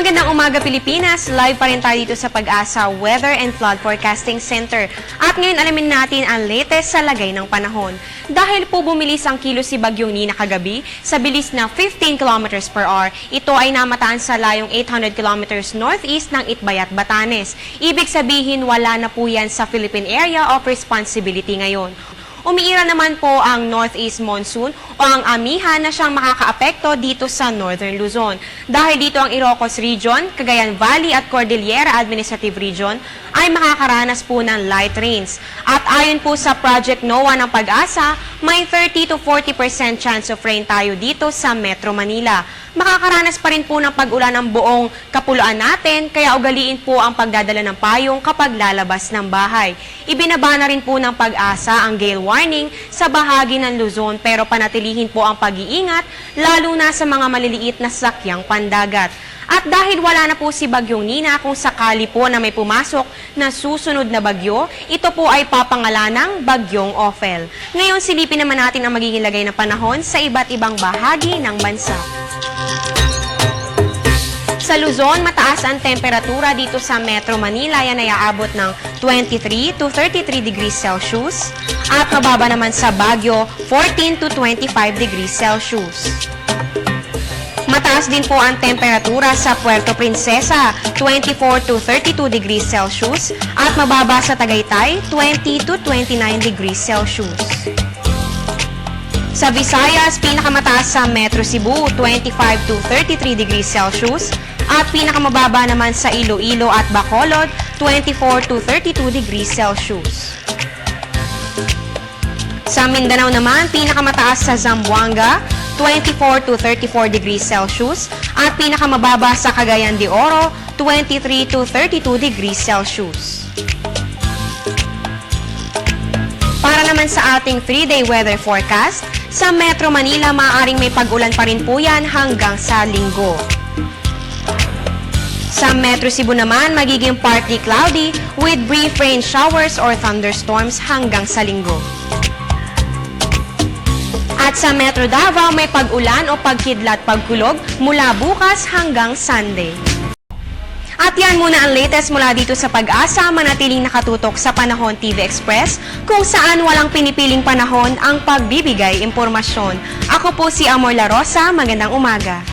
Magandang umaga Pilipinas! Live pa rin tayo dito sa Pag-asa Weather and Flood Forecasting Center. At ngayon alamin natin ang latest sa lagay ng panahon. Dahil po bumilis ang kilos si Bagyong Nina kagabi sa bilis na 15 km per hour, ito ay namataan sa layong 800 km northeast ng Itbayat, Batanes. Ibig sabihin wala na po yan sa Philippine Area of Responsibility ngayon. Umiira naman po ang northeast monsoon o ang amihan na siyang makakaapekto dito sa northern Luzon. Dahil dito ang Ilocos Region, Cagayan Valley at Cordillera Administrative Region ay makakaranas po ng light rains. At ayon po sa Project NOAA ng Pag-asa, may 30 to 40% chance of rain tayo dito sa Metro Manila. Makakaranas pa rin po ng pag-ulan ang buong kapuluan natin, kaya ugaliin po ang pagdadala ng payong kapag lalabas ng bahay. Ibinaba na rin po ng Pag-asa ang gale warning sa bahagi ng Luzon, pero panatilihin po ang pag-iingat, lalo na sa mga maliliit na sakyang pandagat. At dahil wala na po si Bagyong Nina, kung sakali po na may pumasok na susunod na bagyo, ito po ay papangalanang Bagyong Ophel. Ngayon silipin naman natin ang magiging lagay ng panahon sa iba't ibang bahagi ng bansa. Sa Luzon, mataas ang temperatura dito sa Metro Manila. Yan ay aabot ng 23 to 33 degrees Celsius. At mababa naman sa Baguio, 14 to 25 degrees Celsius. Mataas din po ang temperatura sa Puerto Princesa, 24 to 32 degrees Celsius. At mababa sa Tagaytay, 20 to 29 degrees Celsius. Sa Visayas, pinakamataas sa Metro Cebu, 25 to 33 degrees Celsius. At pinakamababa naman sa Iloilo at Bacolod, 24 to 32 degrees Celsius. Sa Mindanao naman, pinakamataas sa Zamboanga, 24 to 34 degrees Celsius. At pinakamababa sa Cagayan de Oro, 23 to 32 degrees Celsius. Para naman sa ating 3-day weather forecast, sa Metro Manila, maaaring may pag-ulan pa rin po yan hanggang sa Linggo. Sa Metro Cebu naman, magiging partly cloudy with brief rain showers or thunderstorms hanggang sa Linggo. At sa Metro Davao, may pag-ulan o pagkidlat pagkulog mula bukas hanggang Sunday. At yan muna ang latest mula dito sa Pag-asa, manatiling nakatutok sa Panahon TV Express, kung saan walang pinipiling panahon ang pagbibigay impormasyon. Ako po si Amor La Rosa, magandang umaga.